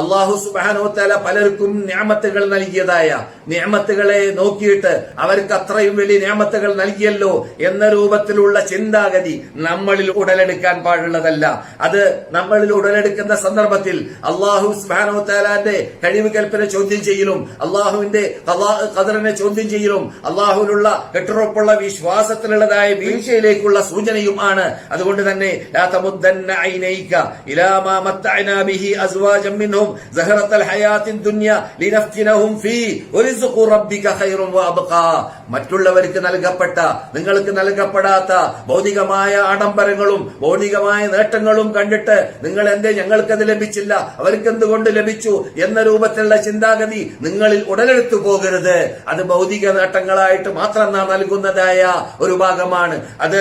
അല്ലാഹു സുബ്ഹാനഹു വ തആല പലർക്കും നിഅമത്തുകൾ നൽകിയതായ നിഅമത്തുകളെ നോക്കിയിട്ട് അവർക്ക് അത്രയും വലിയ നിഅമത്തുകൾ നൽകിയല്ലോ എന്ന രൂപത്തിലുള്ള ചിന്താഗതി നമ്മളിൽ ഉടലെടുക്കാൻ പാടുള്ളതല്ല. അത് നമ്മളിൽ ഉടലെടുക്കുന്ന സന്ദർഭത്തിൽ അല്ലാഹു സുബ്ഹാനഹു വ തആലയുടെ കഴിവ് കൽപ്പന ചോദ്യം ചെയ്യലും അല്ലാഹുവിന്റെ ഖദറിനെ ചോദ്യം ചെയ്യലും അല്ലാഹുവിലുള്ള കെട്ടുറപ്പുള്ള വിശ്വാസത്തിലുള്ളതായ വീഴ്ചയിലേക്കുള്ള സൂചനയുമാണ്. അതുകൊണ്ട് തന്നെ ലാ തമുദ്ദന്ന ഐനൈക ഇലാ മാ മത്തഅനാ ബിഹി അസ്വാജൻ മിൻഹും സഹറത്തുൽ ഹയാത്തിൻ ദുനിയ ലിനഫ്തിനഹും ഫീ വറിസ്ഖു റബ്ബിക ഖൈറുൻ വഅബ്ഖാ. മറ്റുള്ളവർക്ക് നൽകപ്പെട്ട നിങ്ങൾക്ക് നൽകപ്പെടാത്ത ഭൗതികമായ ആഡംബരങ്ങളും ഭൗതികമായ നേട്ടങ്ങളും കണ്ടിട്ട് നിങ്ങൾ എന്തേ ഞങ്ങൾക്കത് ലഭിച്ചില്ല, അവർക്ക് എന്തുകൊണ്ട് ലഭിച്ചു എന്ന രൂപത്തിലുള്ള ചിന്താഗതി നിങ്ങളിൽ ഉടലെടുത്തു പോകരുത്. അത് ഭൗതിക നേട്ടങ്ങളായിട്ട് മാത്രം നാം നൽകുന്നതായ ഒരു ഭാഗമാണ്. അത്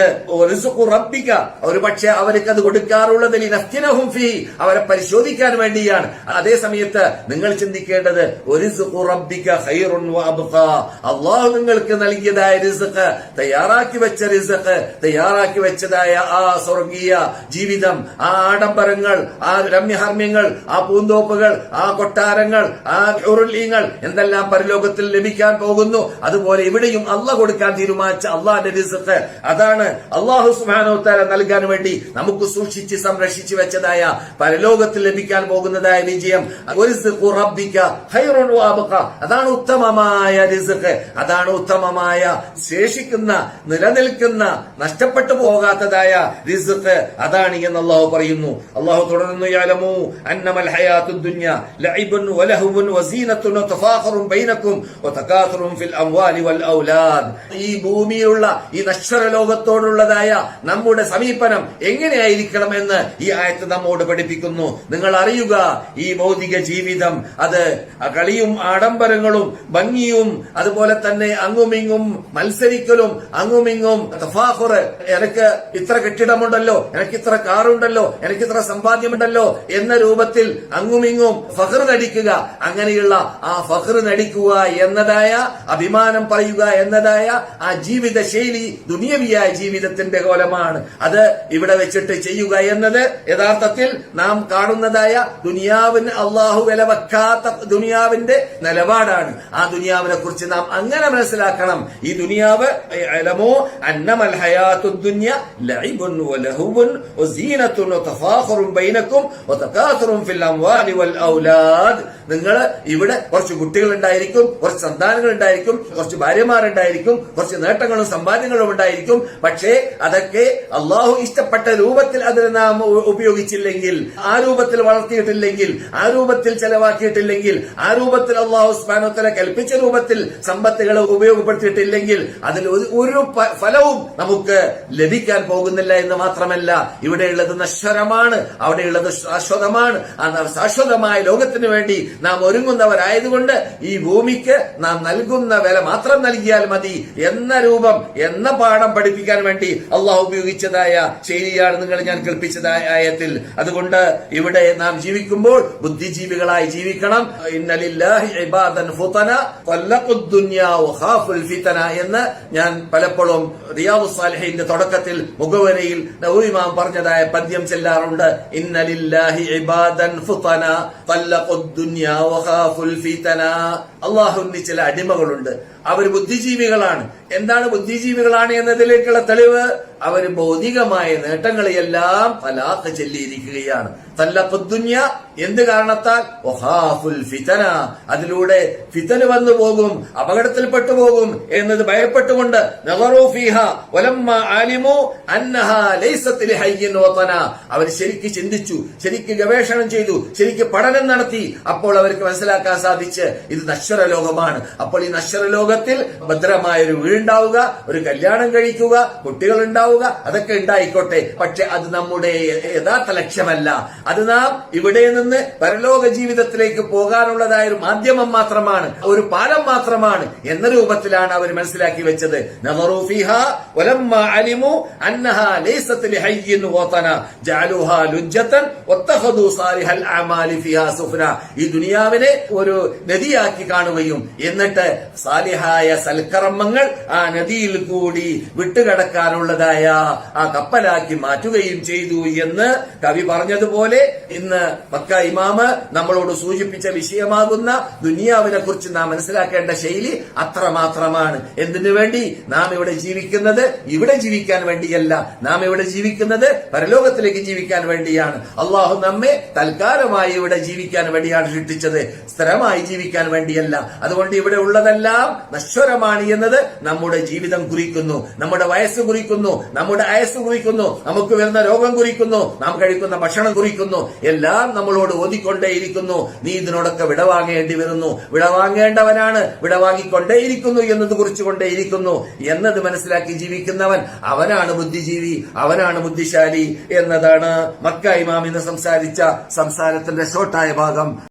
റിസ്ഖു റബ്ബിക, ഒരു പക്ഷേ അവർക്ക് അത് കൊടുക്കാറുള്ളത് ലിനഫ്തിനഹും ഫീ, അവരെ പരിശോധിക്കാൻ വേണ്ടിയാണ്. അതേ സമയത്ത് നിങ്ങൾ ചിന്തിക്കേണ്ടത് റിസ്ഖു റബ്ബിക ഖൈറുൻ വഅബ്ഖാ, അല്ലാഹു നിങ്ങൾക്ക് നൽകിയതായ റിസ്ഖ്, തയ്യാറാക്കി വെച്ച റിസ്ഖ്, തയ്യാറാക്കി വെച്ചതായ ആ സ്വർഗീയ ജീവിതം, ആ ആഡംബരങ്ങൾ, ആ രമ്യഹർമ്മ്യങ്ങൾ, ആ പൂന്തോപ്പുകൾ, ആ കൊട്ടാരങ്ങൾ, ആ ഹുറുൽഈങ്ങൾ എന്തെല്ലാം പരലോകത്തിൽ ലഭിക്കാൻ പോകുന്നു, അതുപോലെ ഇവിടെയും അല്ലാഹ് കൊടുക്കാൻ തീരുമാനിച്ച അല്ലാഹുവിന്റെ റിസ്ഖ്, അതാണ് അല്ലാഹു സുബ്ഹാനഹു വ തആല നൽകാൻ വേണ്ടി നമുക്ക് സൂക്ഷിച്ച് സംരക്ഷിച്ചു വെച്ചതായ പരലോകത്തിൽ ലഭിക്കാൻ പോകുന്നതായ വിജയം. റിസ്ഖു റബ്ബിക ഖൈറുൻ വഅബ്ഖാ, അതാണ് ഉത്തമമായ റിസ്ഖ്, അതാണ് ഉത്തമമായ ശേഷിക്കുന്ന നിലനിൽക്കുന്ന നഷ്ടപ്പെട്ടു പോകാത്തതായ റിസ്ഖ്, അതാണ് എന്ന് അല്ലാഹു പറയുന്നു. അല്ലാഹു തുടർന്ന് യഅലമു അന്നമൽ ഹയാത്തുദ് ദുനിയ ലഇബുൻ വലഹുൻ വസീനത്തുൻ വതഫാഖറുൻ ബൈനക്കും വതകാതുറുൻ ഫിൽ അംവാലി വൽ ഔലാദ്. ഈ ഭൂമിയിലുള്ള ഈ നശ്വര ലോകത്തോടുള്ളതായ നമ്മുടെ സമീപനം എങ്ങനെയായിരിക്കണം എന്ന് ഈ ആയത്ത് നമ്മോട് പഠിപ്പിക്കുന്നു. നിങ്ങൾ അറിയുക, ഈ ഭൗതിക ജീവിതം അത് കളിയും ആഡംബരങ്ങളും ഭംഗിയും അതുപോലെ തന്നെ അങ്ങുമിങ്ങും മത്സരിക്കലും അങ്ങുമിങ്ങും തഫാഖുർ, എനിക്ക് ഇത്ര കെട്ടിടമുണ്ടല്ലോ, എനിക്ക് ഇത്ര കാറുണ്ടല്ലോ, എനിക്ക് ഇത്ര സമ്പാദ്യമുണ്ടല്ലോ എന്ന രൂപത്തിൽ അങ്ങുമിങ്ങും ഫഖർ നടിക്കുക, അങ്ങനെയുള്ള ആ ഫഖർ നടിക്കുക എന്നതായ അഭിമാനം പറയുക എന്നതായ ആ ജീവിത ശൈലി ദുനിയവിയായ ജീവിതത്തിന്റെ കോലമാണ്. അത് ഇവിടെ വെച്ചിട്ട് ചെയ്യുക എന്നത് യഥാർത്ഥത്തിൽ നാം കാണുന്നതായ ദുനിയാവിന് അള്ളാഹു വില വെക്കാത്ത ദുനിയാവിന്റെ നിലപാടാണ്. ആ ദുനിയാവിനെ കുറിച്ച് നാം അങ്ങനെ മനസ്സിലാക്കണം. ഈ ദുനിയാവ് അലമോ അന്നമൽ ഹയാത്തുദ് ദുനിയ ലഇബുൻ വലഹുൻ വസീനത്തുൻ വതഫാഖറുൻ ബൈനക്കും വതകാതുറുൻ ഫിൽ അംവാലി വൽ ഔലാദ്. നിങ്ങൾ ഇവിടെ കുറച്ച് കുട്ടികൾ ഉണ്ടായിരിക്കും, കുറച്ച് സന്താനങ്ങൾ ഉണ്ടായിരിക്കും, കുറച്ച് ഭാര്യമാരുണ്ടായിരിക്കും, കുറച്ച് നേട്ടങ്ങളും സമ്പാദ്യങ്ങളും ഉണ്ടായിരിക്കും. പക്ഷേ അതൊക്കെ അള്ളാഹു ഇഷ്ടപ്പെട്ട രൂപത്തിൽ അതിനെ നാം ഉപയോഗിച്ചില്ലെങ്കിൽ, ആ രൂപത്തിൽ വളർത്തിയിട്ടില്ലെങ്കിൽ, ആ രൂപത്തിൽ ചെലവാക്കിയിട്ടില്ലെങ്കിൽ, ആ രൂപത്തിൽ അള്ളാഹു സുബ്ഹാനഹു വ തആല കൽപ്പിച്ച രൂപത്തിൽ സമ്പത്തുകൾ ഉപയോഗപ്പെടുത്തിയിട്ടില്ലെങ്കിൽ അതിൽ ഒരു ഫലവും നമുക്ക് ലഭിക്കാൻ പോകുന്നില്ല എന്ന് മാത്രമല്ല, ഇവിടെയുള്ളത് നശ്വരമാണ്, അവിടെയുള്ളത് ശാശ്വതമാണ്. ആ ശാശ്വതമായ ലോകത്തിന് വേണ്ടി നാം ഒരുങ്ങുന്നവരായതുകൊണ്ട് ഈ ഭൂമിക്ക് നാം നൽകുന്ന വില മാത്രം നൽകിയാൽ മതി എന്ന രൂപം, എന്ന പാഠം പഠിപ്പിക്കാൻ വേണ്ടി അള്ളാഹു ഉപയോഗിച്ചതായ ശൈലിയാണ് നിങ്ങൾ ഞാൻ കൽപ്പിച്ചതായ ആയത്തിൽ. അതുകൊണ്ട് ഇവിടെ നാം ജീവിക്കുമ്പോൾ ബുദ്ധിജീവികളായി ജീവിക്കണം. ഇന്നലില്ലാഹി ഇബാദൻ ഫുതന തല്ലഖുദ് ദുനിയ വഖാഫുൽ ഫിതന എന്ന് ഞാൻ പലപ്പോഴും റിയാദുസ് സാലിഹീന്റെ തുടക്കത്തിൽ മുഖവരയിൽ നവവി ഇമാം പറഞ്ഞതായ പദ്യം ചെല്ലാറുണ്ട്. ഇന്നലില്ലാഹി ഇബാദൻ ഫുതന തല്ലഖുദ് ദുനിയ വഖാഫുൽ ഫിതന. അല്ലാഹുവിന് ചില അടിമകളുണ്ട്, അവർ ബുദ്ധിജീവികളാണ്. എന്താണ് ബുദ്ധിജീവികളാണ് എന്നതിലേക്കുള്ള തെളിവ്? അവർ ഭൗതികമായ നേട്ടങ്ങളെയെല്ലാം തലാഖ് ചൊല്ലിയിരിക്കുകയാണ്. തല്ലഖുദ് ദുനിയ എന്ത് കാരണത്താൽ? വഖാഫുൽ ഫിതന, അതിലൂടെ ഫിതന വന്നു പോകും, അപകടത്തിൽപ്പെട്ടു പോകും എന്നത് ഭയപ്പെട്ടുകൊണ്ട് നദറു ഫീഹാ വലമ്മ ആലിമു അന്നഹാ ലൈസത് ലിഹയ്യിൻ വതന, അവർ ശരിക്ക് ചിന്തിച്ചു, ശരിക്ക് ഗവേഷണം ചെയ്തു, ശരിക്ക് പഠനം നടത്തി. അപ്പോൾ അവർക്ക് മനസ്സിലാക്കാൻ സാധിച്ച് ഇത് നശ്വര ലോകമാണ്. അപ്പോൾ ഈ നശ്വര ലോകത്തിൽ ഭദ്രമായ ഒരു വീടുണ്ടാവുക, ഒരു കല്യാണം കഴിക്കുക, കുട്ടികൾ ഉണ്ടാവുക, അതൊക്കെ ഉണ്ടായിക്കോട്ടെ. പക്ഷെ അത് നമ്മുടെ യഥാർത്ഥ ലക്ഷ്യമല്ല. അത് നാം ഇവിടെ നിന്ന് പരലോക ജീവിതത്തിലേക്ക് പോകാനുള്ളതായ ഒരു മാധ്യമം മാത്രമാണ്, ഒരു പാലം മാത്രമാണ് എന്ന രൂപത്തിലാണ് അവർ മനസ്സിലാക്കി വെച്ചത്. നദറു ഫീഹാ വലമ്മ അലിമു അന്നഹാ ലൈസത് ലിഹയ്യിൻ വതന ജഅലുഹാ ലുജ്ജതൻ വത്തഖദു സാലിഹൽ അമാലി ഫീഹാ സുഫ്ന. ഈ ദുനിയാവിനെ ഒരു നദിയാക്കി കാണുകയും എന്നിട്ട് സാലിഹായ സാലിഹായ സൽക്കർമ്മങ്ങൾ ആ നദിയിൽ കൂടി വിട്ടുകടക്കാനുള്ളതായ ആ കപ്പലാക്കി മാറ്റുകയും ചെയ്തു എന്ന് കവി പറഞ്ഞതുപോലെ ഇന്ന് മക്ക ഇമാമ് നമ്മളോട് സൂചിപ്പിച്ച വിഷയമാകുന്ന ദുനിയാവിനെ കുറിച്ച് നാം മനസ്സിലാക്കേണ്ട ശൈലി അത്രമാത്രമാണ്. എന്തിനു വേണ്ടി? നാം ഇവിടെ ജീവിക്കുന്നത് ഇവിടെ ജീവിക്കാൻ വേണ്ടിയല്ല, നാം ഇവിടെ ജീവിക്കുന്നത് പരലോകത്തിലേക്ക് ജീവിക്കാൻ വേണ്ടിയാണ്. അള്ളാഹു നമ്മെ തൽക്കാലമായി ഇവിടെ ജീവിക്കാൻ വേണ്ടിയാണ് സൃഷ്ടിച്ചത്, സ്ഥിരമായി ജീവിക്കാൻ വേണ്ടിയല്ല. അതുകൊണ്ട് ഇവിടെ ഉള്ളതെല്ലാം നശ്വരമാണ് എന്നത് നമ്മുടെ ജീവിതം കുറിക്കുന്നു, നമ്മുടെ വയസ്സ് കുറിക്കുന്നു, നമ്മുടെ അയസ് കുറിക്കുന്നു, നമുക്ക് വരുന്ന രോഗം കുറിക്കുന്നു, നാം കഴിക്കുന്ന ഭക്ഷണം കുറിക്കുന്നു. എല്ലാം നമ്മളോട് ഓതിക്കൊണ്ടേയിരിക്കുന്നു. നീ ഇതിനോടൊക്കെ വിടവാങ്ങേണ്ടി വരുന്നു, വിടവാങ്ങേണ്ടവനാണ്, വിടവാങ്ങിക്കൊണ്ടേയിരിക്കുന്നു എന്നത് കുറിച്ചുകൊണ്ടേയിരിക്കുന്നു എന്നത് മനസ്സിലാക്കി ജീവിക്കുന്നവൻ അവനാണ് ബുദ്ധിജീവി, അവനാണ് ബുദ്ധിശാലി എന്നതാണ് മക്ക ഇമാം ഇന്ന് സംസാരിച്ച സംസാരത്തിന്റെ ഷോർട്ടായ ഭാഗം.